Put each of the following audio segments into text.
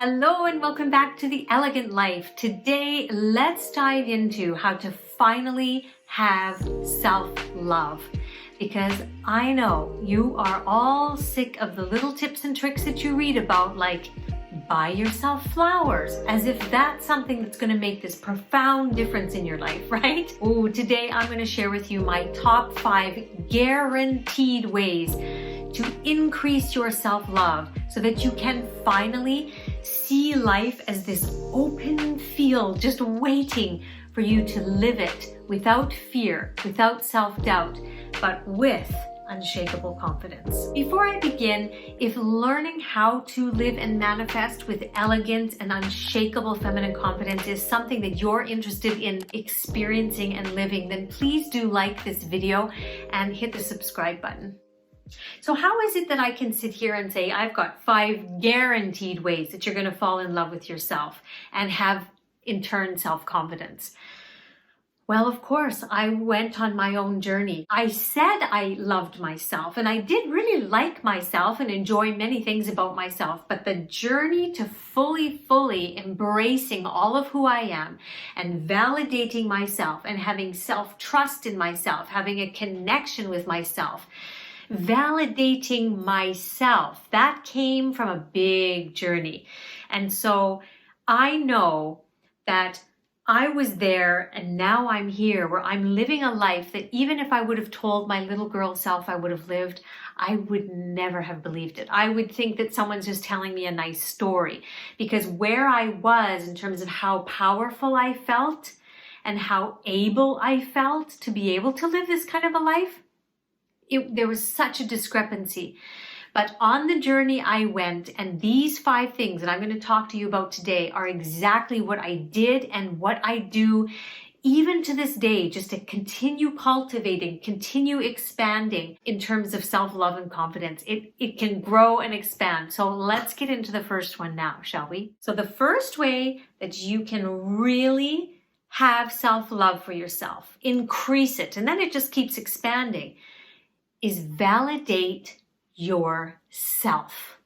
Hello and welcome back to The Elegant Life. Today, let's dive into how to finally have self-love. Because I know you are all sick of the little tips and tricks that you read about, like buy yourself flowers, as if that's something that's going to make this profound difference in your life, right? Oh, today I'm going to share with you my top 5 guaranteed ways to increase your self-love so that you can finally see life as this open field just waiting for you to live it without fear, without self-doubt, but with unshakable confidence. Before I begin, if learning how to live and manifest with elegance and unshakable feminine confidence is something that you're interested in experiencing and living, then please do like this video and hit the subscribe button. So how is it that I can sit here and say I've got 5 guaranteed ways that you're going to fall in love with yourself and have in turn self-confidence? Well, of course, I went on my own journey. I said I loved myself and I did really like myself and enjoy many things about myself, but the journey to fully embracing all of who I am and validating myself and having self-trust in myself, having a connection with myself, validating myself, that came from a big journey. And so I know that I was there and now I'm here where I'm living a life that even if I would have told my little girl self I would have lived, I would never have believed it. I would think that someone's just telling me a nice story, because where I was in terms of how powerful I felt and how able I felt to be able to live this kind of a life, there was such a discrepancy. But on the journey I went, and these 5 things that I'm going to talk to you about today are exactly what I did and what I do even to this day, just to continue cultivating, continue expanding in terms of self-love and confidence. It can grow and expand. So let's get into the first one now, shall we? So the first way that you can really have self-love for yourself, increase it, and then it just keeps expanding, is validate yourself.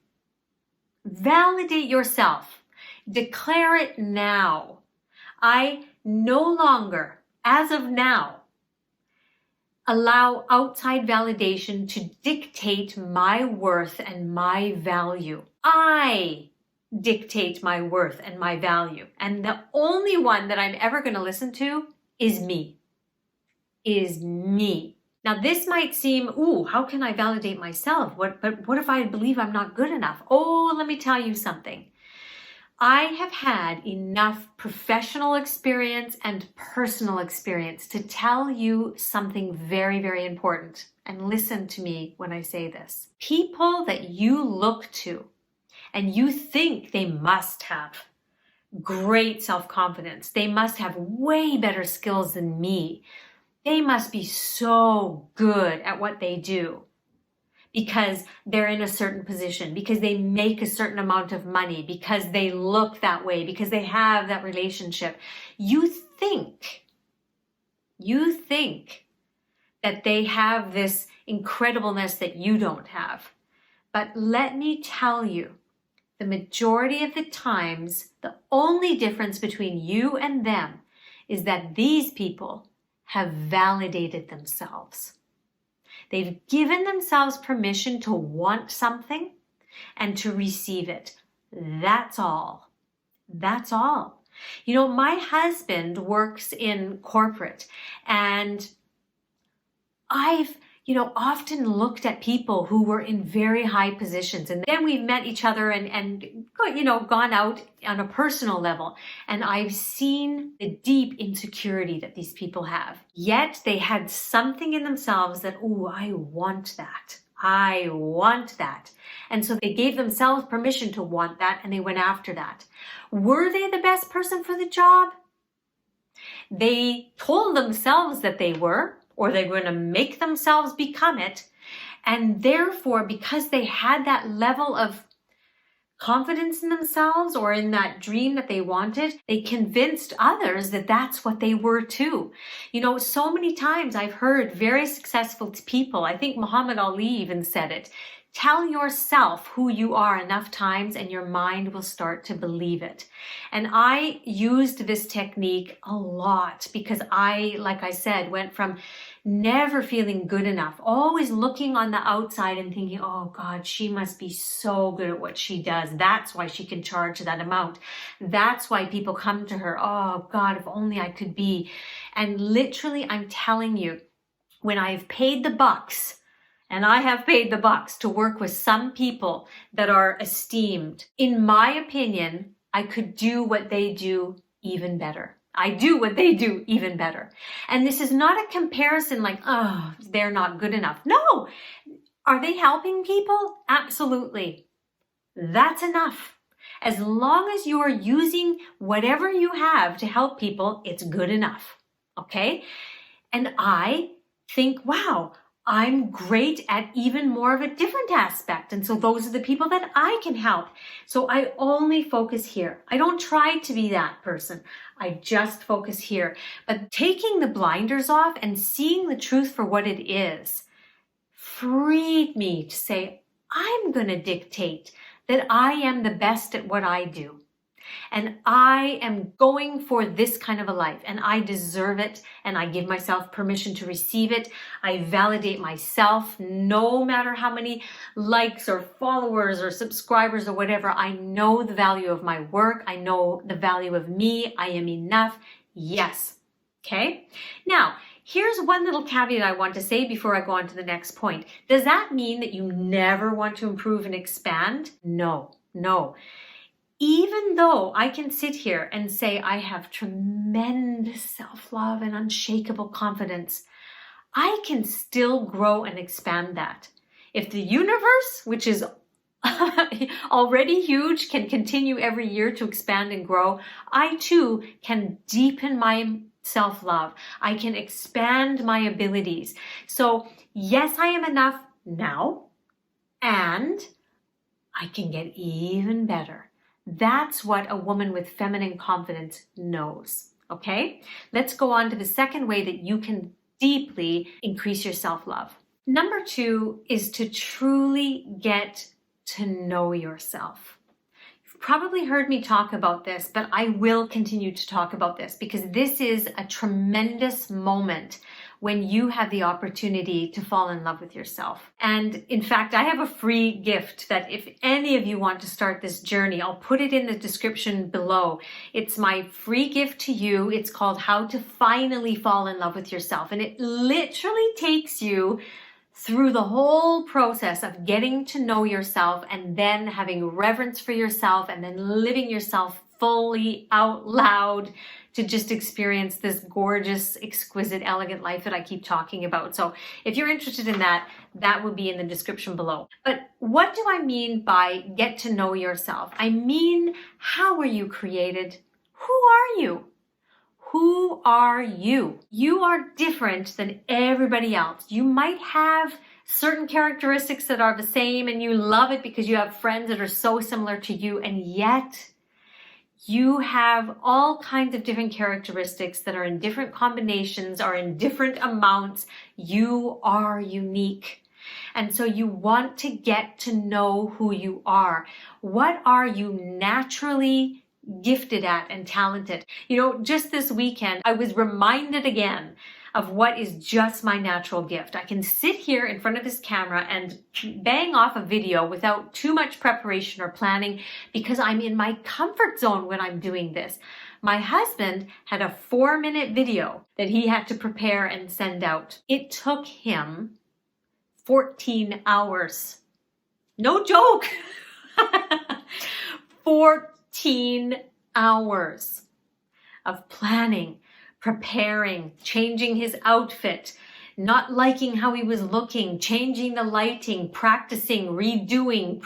Validate yourself. Declare it now. I no longer, as of now, allow outside validation to dictate my worth and my value. I dictate my worth and my value. And the only one that I'm ever going to listen to is me. Is me. Now, this might seem, ooh, how can I validate myself? But what if I believe I'm not good enough? Oh, let me tell you something. I have had enough professional experience and personal experience to tell you something very, very important. And listen to me when I say this. People that you look to and you think they must have great self-confidence, they must have way better skills than me, they must be so good at what they do because they're in a certain position, because they make a certain amount of money, because they look that way, because they have that relationship. You think that they have this incredibleness that you don't have. But let me tell you, the majority of the times, the only difference between you and them is that these people have validated themselves. They've given themselves permission to want something and to receive it. That's all. That's all. You know, my husband works in corporate, and I've often looked at people who were in very high positions, and then we've met each other and gone out on a personal level, and I've seen the deep insecurity that these people have. Yet they had something in themselves that, oh, I want that. I want that. And so they gave themselves permission to want that, and they went after that. Were they the best person for the job? They told themselves that they were, or they're going to make themselves become it. And therefore, because they had that level of confidence in themselves or in that dream that they wanted, they convinced others that that's what they were too. You know, so many times I've heard very successful people, I think Muhammad Ali even said it, Tell yourself who you are enough times and your mind will start to believe it. And I used this technique a lot because I, like I said, went from never feeling good enough, always looking on the outside and thinking, oh God, she must be so good at what she does. That's why she can charge that amount. That's why people come to her. Oh God, if only I could be. And literally, I'm telling you, when I've paid the bucks, and I have paid the bucks to work with some people that are esteemed, in my opinion, I could do what they do even better. I do what they do even better. And this is not a comparison like, oh, they're not good enough. No. Are they helping people? Absolutely. That's enough. As long as you are using whatever you have to help people, it's good enough. Okay? And I think, wow, I'm great at even more of a different aspect. And so those are the people that I can help. So I only focus here. I don't try to be that person. I just focus here. But taking the blinders off and seeing the truth for what it is freed me to say, I'm going to dictate that I am the best at what I do. And I am going for this kind of a life and I deserve it and I give myself permission to receive it. I validate myself no matter how many likes or followers or subscribers or whatever. I know the value of my work. I know the value of me. I am enough. Yes. Okay. Now, here's one little caveat I want to say before I go on to the next point. Does that mean that you never want to improve and expand? No. Even though I can sit here and say I have tremendous self-love and unshakable confidence, I can still grow and expand that. If the universe, which is already huge, can continue every year to expand and grow, I too can deepen my self-love. I can expand my abilities. So yes, I am enough now, and I can get even better. That's what a woman with feminine confidence knows. Okay? Let's go on to the second way that you can deeply increase your self-love. Number 2 is to truly get to know yourself. You've probably heard me talk about this, but I will continue to talk about this because this is a tremendous moment when you have the opportunity to fall in love with yourself. And in fact, I have a free gift that if any of you want to start this journey, I'll put it in the description below. It's my free gift to you. It's called How to Finally Fall in Love with Yourself. And it literally takes you through the whole process of getting to know yourself and then having reverence for yourself and then living yourself fully out loud to just experience this gorgeous, exquisite, elegant life that I keep talking about. So if you're interested in that, that will be in the description below. But what do I mean by get to know yourself? I mean, how were you created? Who are you? Who are you? You are different than everybody else. You might have certain characteristics that are the same and you love it because you have friends that are so similar to you, and yet you have all kinds of different characteristics that are in different combinations or in different amounts. You are unique. And so you want to get to know who you are. What are you naturally gifted at and talented? You know, just this weekend, I was reminded again of what is just my natural gift. I can sit here in front of this camera and bang off a video without too much preparation or planning because I'm in my comfort zone when I'm doing this. My husband had a 4-minute video that he had to prepare and send out. It took him 14 hours. No joke. 14 hours of planning, preparing, changing his outfit, not liking how he was looking, changing the lighting, practicing, redoing,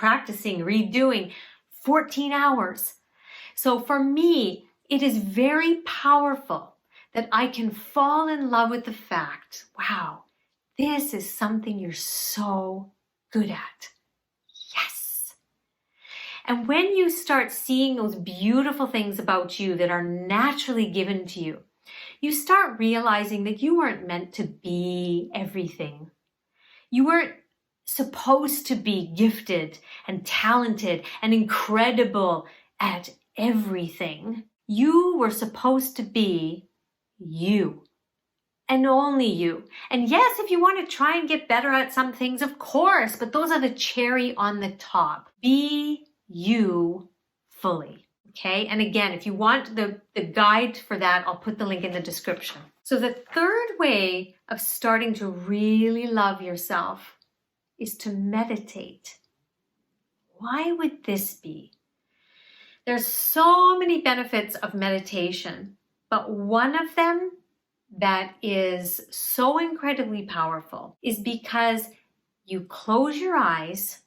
14 hours. So for me, it is very powerful that I can fall in love with the fact, wow, this is something you're so good at. Yes. And when you start seeing those beautiful things about you that are naturally given to you, you start realizing that you weren't meant to be everything. You weren't supposed to be gifted and talented and incredible at everything. You were supposed to be you. And only you. And yes, if you want to try and get better at some things, of course, but those are the cherry on the top. Be you fully. Okay. And again, if you want the guide for that, I'll put the link in the description. So the third way of starting to really love yourself is to meditate. Why would this be? There's so many benefits of meditation, but one of them that is so incredibly powerful is because you close your eyes,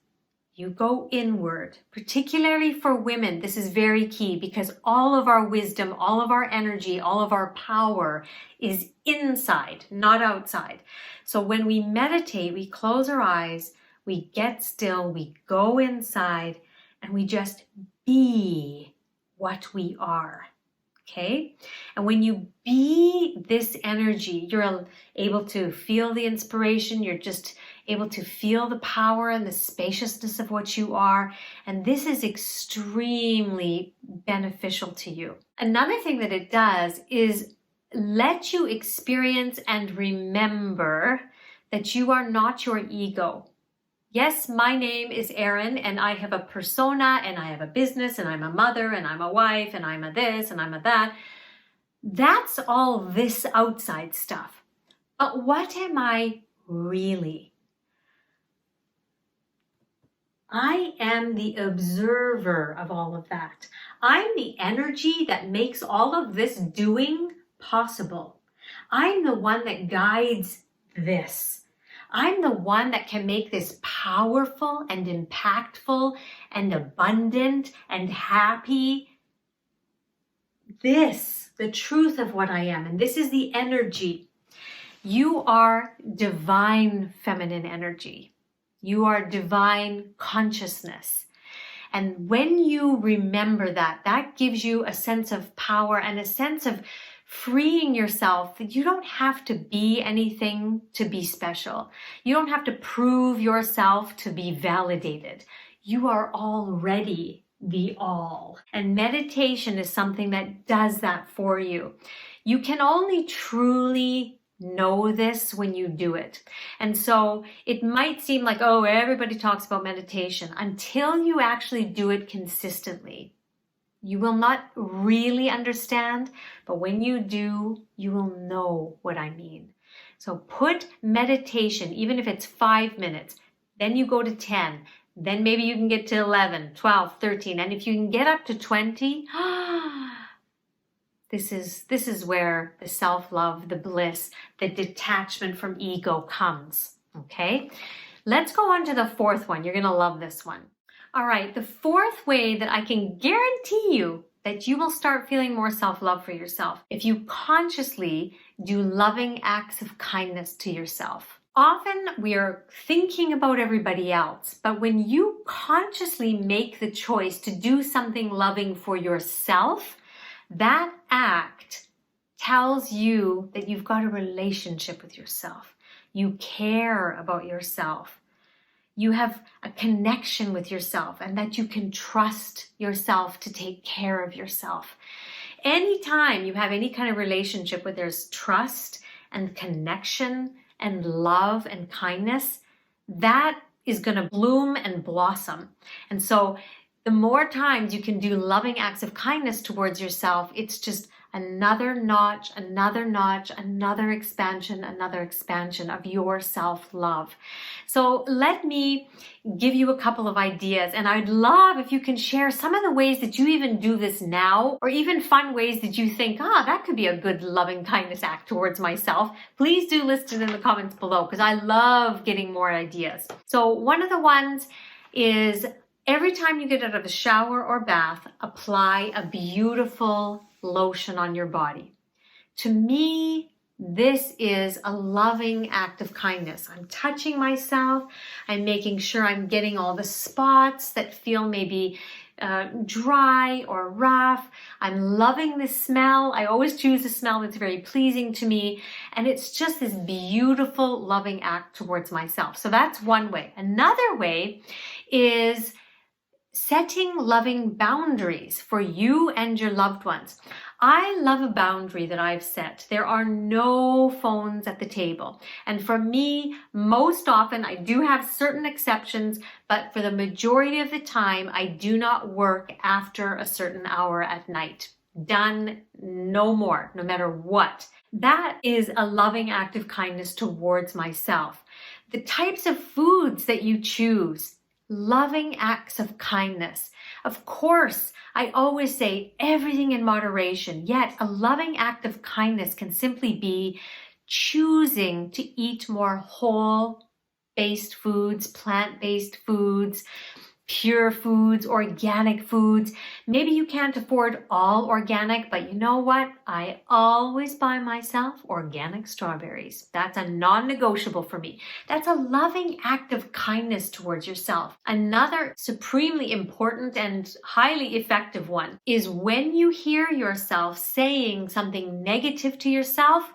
you go inward. Particularly for women, this is very key because all of our wisdom, all of our energy, all of our power is inside, not outside. So when we meditate, we close our eyes, we get still, we go inside, and we just be what we are. Okay? And when you be this energy, you're able to feel the inspiration. You're just able to feel the power and the spaciousness of what you are. And this is extremely beneficial to you. Another thing that it does is let you experience and remember that you are not your ego. Yes, my name is Erin and I have a persona and I have a business and I'm a mother and I'm a wife and I'm a this and I'm a that. That's all this outside stuff. But what am I really? I am the observer of all of that. I'm the energy that makes all of this doing possible. I'm the one that guides this. I'm the one that can make this powerful and impactful and abundant and happy. This, the truth of what I am, and this is the energy. You are divine feminine energy. You are divine consciousness. And when you remember that, that gives you a sense of power and a sense of freeing yourself. You don't have to be anything to be special. You don't have to prove yourself to be validated. You are already the all. And meditation is something that does that for you. You can only truly know this when you do it. And so it might seem like, oh, everybody talks about meditation until you actually do it consistently. You will not really understand, but when you do, you will know what I mean. So put meditation, even if it's 5 minutes, then you go to 10, then maybe you can get to 11, 12, 13. And if you can get up to 20, this is where the self-love, the bliss, the detachment from ego comes. Okay? Let's go on to the fourth one. You're going to love this one. All right, the fourth way that I can guarantee you that you will start feeling more self-love for yourself if you consciously do loving acts of kindness to yourself. Often we are thinking about everybody else, but when you consciously make the choice to do something loving for yourself, that act tells you that you've got a relationship with yourself. You care about yourself. You have a connection with yourself and that you can trust yourself to take care of yourself. Anytime you have any kind of relationship where there's trust and connection and love and kindness, that is going to bloom and blossom. And so the more times you can do loving acts of kindness towards yourself, it's just another notch, another expansion of your self-love. So let me give you a couple of ideas, and I'd love if you can share some of the ways that you even do this now, or even fun ways that you think, that could be a good loving kindness act towards myself. Please do list it in the comments below, because I love getting more ideas. So one of the ones is every time you get out of a shower or bath, apply a beautiful lotion on your body. To me, this is a loving act of kindness. I'm touching myself. I'm making sure I'm getting all the spots that feel maybe dry or rough. I'm loving the smell. I always choose a smell that's very pleasing to me. And it's just this beautiful, loving act towards myself. So that's one way. Another way is setting loving boundaries for you and your loved ones. I love a boundary that I've set. There are no phones at the table. And for me, most often, I do have certain exceptions, but for the majority of the time, I do not work after a certain hour at night. Done, no more, no matter what. That is a loving act of kindness towards myself. The types of foods that you choose, loving acts of kindness. Of course, I always say everything in moderation, yet a loving act of kindness can simply be choosing to eat more whole-based foods, plant-based foods, pure foods, organic foods. Maybe you can't afford all organic, but you know what? I always buy myself organic strawberries. That's a non-negotiable for me. That's a loving act of kindness towards yourself. Another supremely important and highly effective one is when you hear yourself saying something negative to yourself,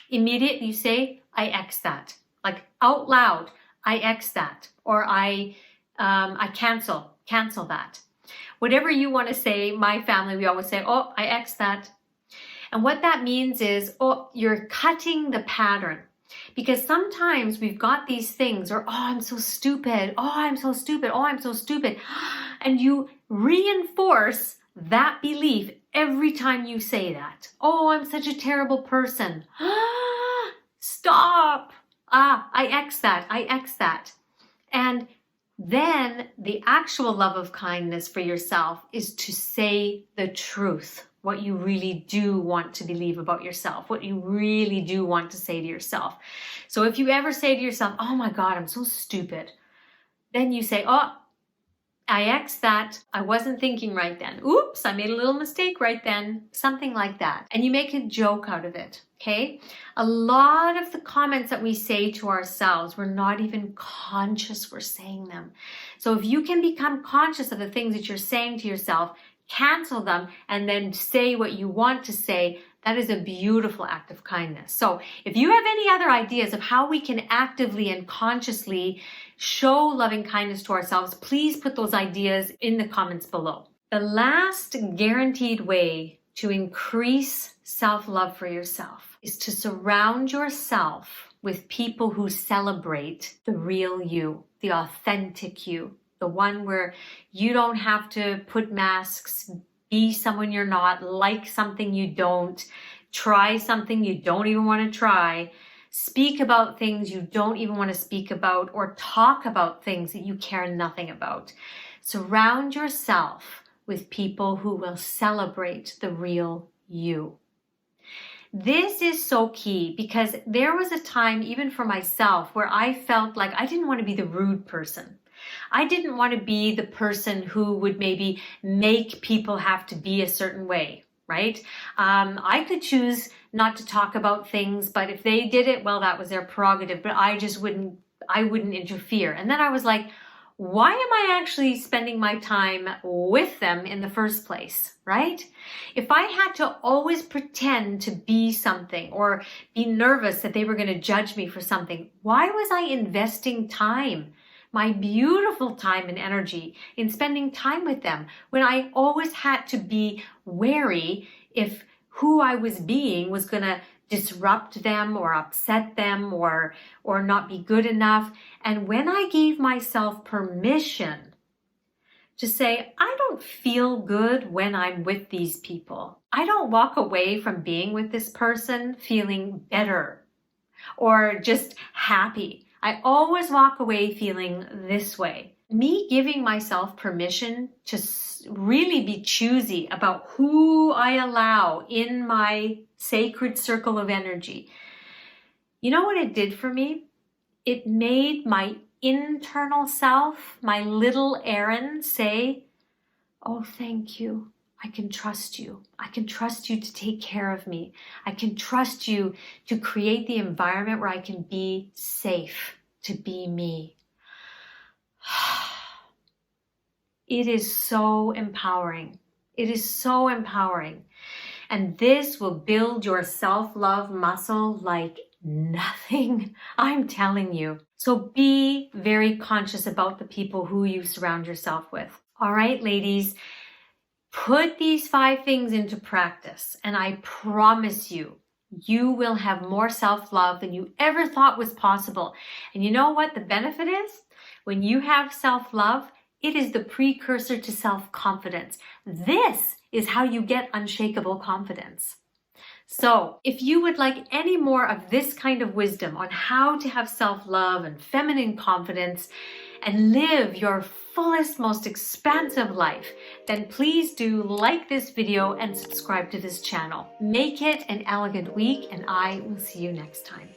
immediately you say, I X that. Like out loud, I X that. Or I cancel that. Whatever you want to say, my family, we always say, oh, I X that. And what that means is, oh, you're cutting the pattern. Because sometimes we've got these things, or, oh, I'm so stupid. Oh, I'm so stupid. Oh, I'm so stupid. And you reinforce that belief every time you say that. Oh, I'm such a terrible person. Stop. I X that. I X that. And then the actual love of kindness for yourself is to say the truth, what you really do want to believe about yourself, what you really do want to say to yourself. So if you ever say to yourself, oh my God, I'm so stupid, then you say, oh, I X that. I wasn't thinking right then. Oops, I made a little mistake right then. Something like that. And you make a joke out of it, okay? A lot of the comments that we say to ourselves, we're not even conscious we're saying them. So if you can become conscious of the things that you're saying to yourself, cancel them, and then say what you want to say, that is a beautiful act of kindness. So if you have any other ideas of how we can actively and consciously show loving kindness to ourselves, please put those ideas in the comments below. The last guaranteed way to increase self-love for yourself is to surround yourself with people who celebrate the real you, the authentic you, the one where you don't have to put masks, be someone you're not, like something you don't, try something you don't even want to try, speak about things you don't even want to speak about, or talk about things that you care nothing about. Surround yourself with people who will celebrate the real you. This is so key because there was a time, even for myself, where I felt like I didn't want to be the rude person. I didn't want to be the person who would maybe make people have to be a certain way, right? I could choose not to talk about things, but if they did it, well, that was their prerogative, but I wouldn't interfere. And then I was like, why am I actually spending my time with them in the first place, right? If I had to always pretend to be something or be nervous that they were going to judge me for something, why was I investing time, my beautiful time and energy, in spending time with them when I always had to be wary if who I was being was going to disrupt them or upset them or not be good enough? And when I gave myself permission to say, I don't feel good when I'm with these people. I don't walk away from being with this person feeling better or just happy. I always walk away feeling this way. Me giving myself permission to really be choosy about who I allow in my sacred circle of energy. You know what it did for me? It made my internal self, my little Erin, say, oh, thank you. I can trust you. I can trust you to take care of me. I can trust you to create the environment where I can be safe, to be me. It is so empowering. It is so empowering. And this will build your self-love muscle like nothing, I'm telling you. So be very conscious about the people who you surround yourself with. All right, ladies, put these 5 things into practice, and I promise you, you will have more self-love than you ever thought was possible. And you know what the benefit is? When you have self-love, it is the precursor to self-confidence. This is how you get unshakable confidence. So if you would like any more of this kind of wisdom on how to have self-love and feminine confidence and live your fullest, most expansive life, then please do like this video and subscribe to this channel. Make it an elegant week, and I will see you next time.